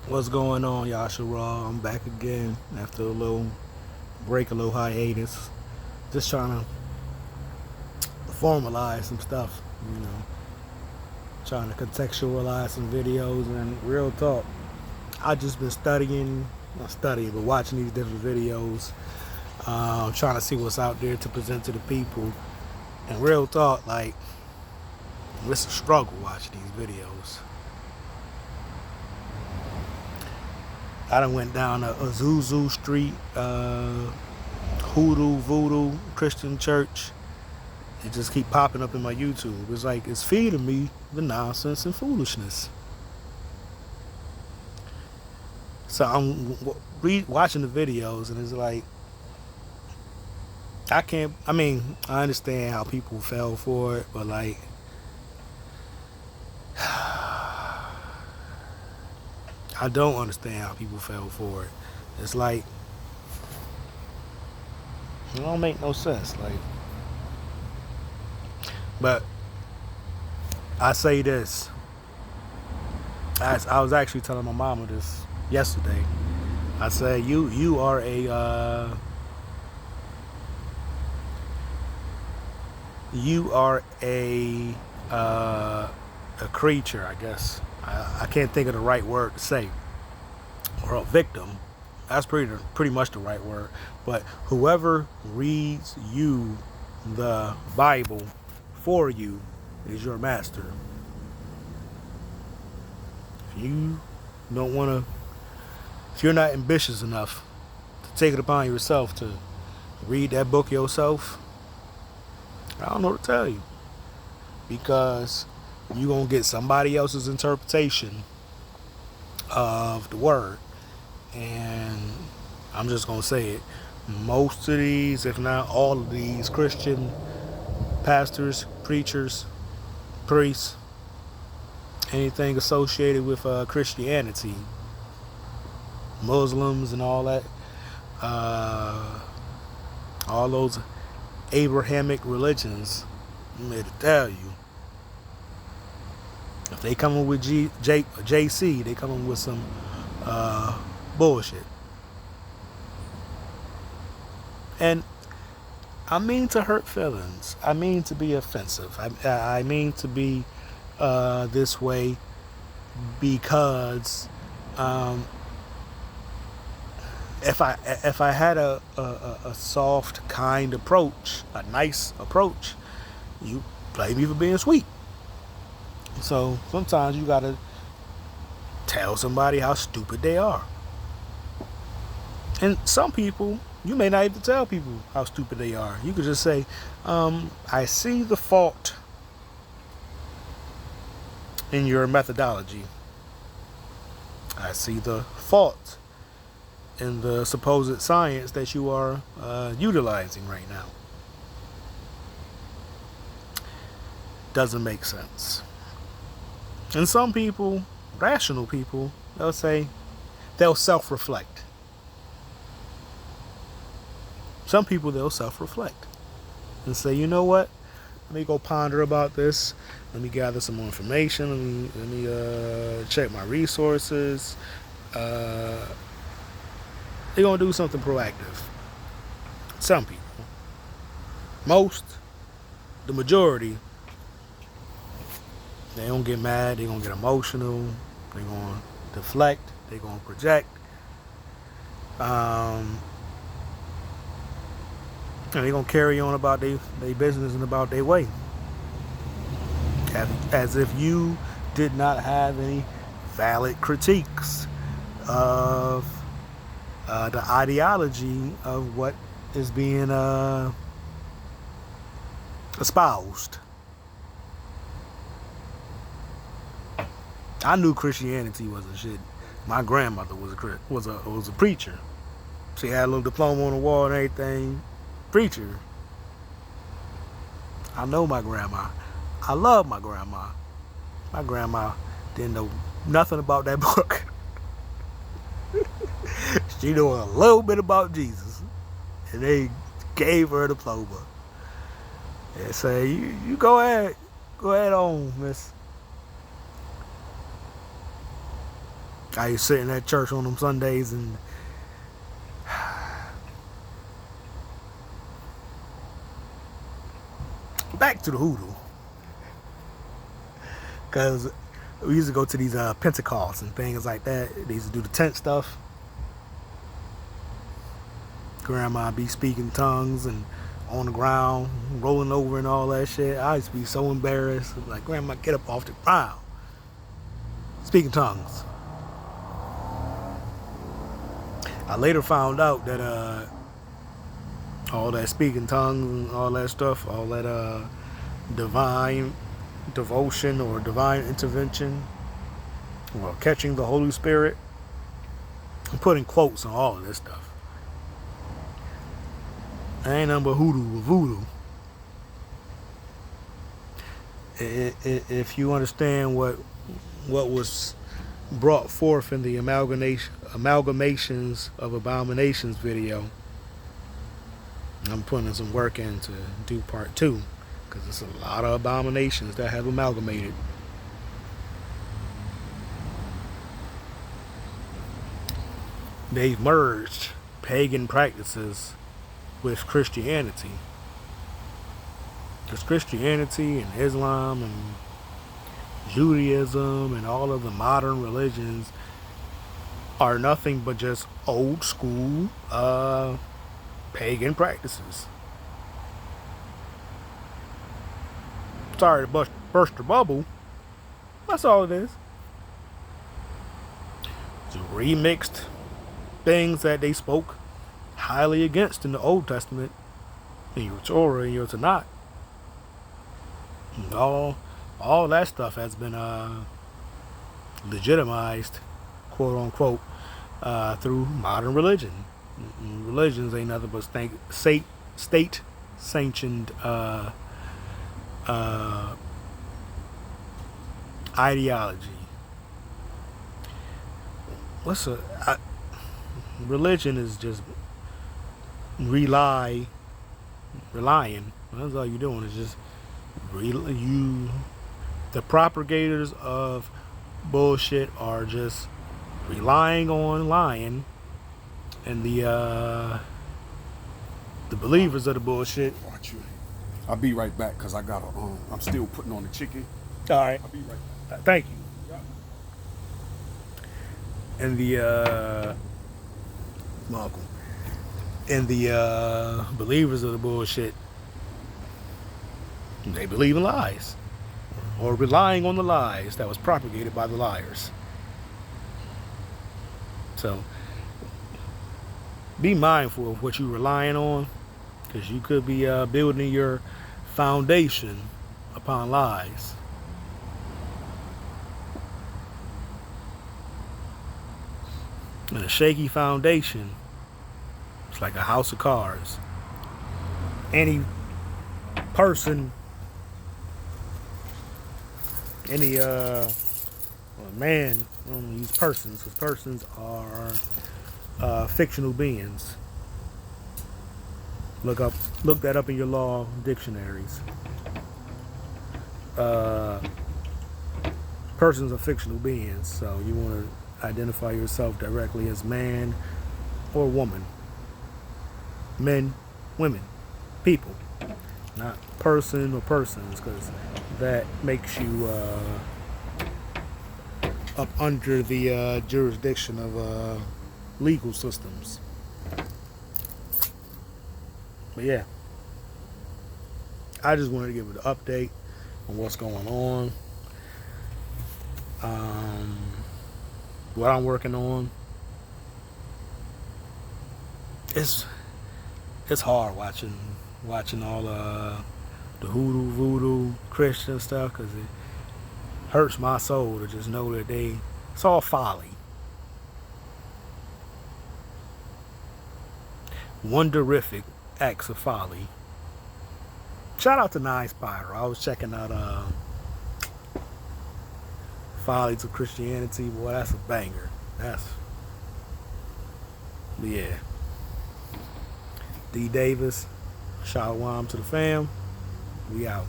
What's going on, Yashara? I'm back again after a little break, a little hiatus. Just trying to formalize some stuff, you know, trying to contextualize some videos and real talk. I just been not studying, but watching these different videos, trying to see what's out there to present to the people. And real talk, like, it's a struggle watching these videos. I done went down to Azuzu Street, Hoodoo, Voodoo, Christian Church. It just keep popping up in my YouTube. It's like it's feeding me the nonsense and foolishness. So I'm watching the videos, and it's like I can't. I mean, I understand how people fell for it, but like I don't understand how people fell for it. It's like it don't make no sense. Like, but I say this. I was actually telling my mama this yesterday. I said you are a creature, I guess. I can't think of the right word to say, or a victim. That's pretty much the right word. But whoever reads you the Bible for you is your master. If you don't want to, if you're not ambitious enough to take it upon yourself to read that book yourself, I don't know what to tell you, because you're going to get somebody else's interpretation of the word. And I'm just going to say it. Most of these, if not all of these Christian pastors, preachers, priests, anything associated with Christianity, Muslims and all that, all those Abrahamic religions, I'm here to tell you, if they coming with JC, they coming with some bullshit. And I mean to hurt feelings. I mean to be offensive. I mean to be this way because if I had a soft, kind approach, a nice approach, you blame me for being sweet. So sometimes you gotta tell somebody how stupid they are. And some people, you may not even tell people how stupid they are. You could just say, I see the fault in your methodology. I see the fault in the supposed science that you are utilizing right now. Doesn't make sense. And some people, rational people, they'll self-reflect. Some people, they'll self-reflect and say, you know what? Let me go ponder about this. Let me gather some more information. Let me check my resources. They're going to do something proactive. Some people. Most, the majority, they don't get mad. They're going to get emotional. They're going to deflect. They're going to project. And they're going to carry on about their business and about their way. As if you did not have any valid critiques of the ideology of what is being espoused. I knew Christianity wasn't shit. My grandmother was a preacher. She had a little diploma on the wall and everything. Preacher. I know my grandma. I love my grandma. My grandma didn't know nothing about that book. She knew a little bit about Jesus. And they gave her a diploma. And say, you go ahead. Go ahead on, miss. I used to sit in that church on them Sundays and back to the hoodoo. Because we used to go to these Pentecosts and things like that. They used to do the tent stuff. Grandma be speaking tongues and on the ground, rolling over and all that shit. I used to be so embarrassed. Like, Grandma, get up off the ground. Speaking tongues. I later found out that all that speaking tongues and all that stuff, all that divine devotion or divine intervention or catching the Holy Spirit, I'm putting quotes on all of this stuff. I ain't nothing but hoodoo or voodoo. If you understand what was brought forth in the amalgamations of abominations video, I'm putting some work in to do part 2, because there's a lot of abominations that have amalgamated. They've merged pagan practices with Christianity. Because Christianity and Islam and Judaism and all of the modern religions are nothing but just old school pagan practices. Sorry to burst the bubble. That's all it is. It's remixed things that they spoke highly against in the Old Testament, in your Torah and your Tanakh. And all that stuff has been legitimized, quote unquote, through modern religion. Religions ain't nothing but state-sanctioned ideology. Religion is just relying. That's all you're doing is just the propagators of bullshit are just relying on lying, and the believers of the bullshit. Watch you. I'll be right back because I got I'm still putting on the chicken. All right. I'll be right back. Thank you. Yeah. And the Malcolm. And the believers of the bullshit, they believe in lies, or relying on the lies that was propagated by the liars. So be mindful of what you're relying on, because you could be building your foundation upon lies. And a shaky foundation, it's like a house of cards. Any person, man, I don't use persons, because persons are fictional beings. Look that up in your law dictionaries. Persons are fictional beings, so you want to identify yourself directly as man or woman. Men, women, people, not person or persons, because that makes you up under the jurisdiction of legal systems. But yeah, I just wanted to give it an update on what's going on, what I'm working on. It's hard watching all the hoodoo, voodoo, Christian stuff, because it hurts my soul to just know that it's all folly. Wonderific acts of folly. Shout out to Nine Spiral. I was checking out Follies of Christianity. Boy, that's a banger. But yeah. D Davis, shalom to the fam. We out.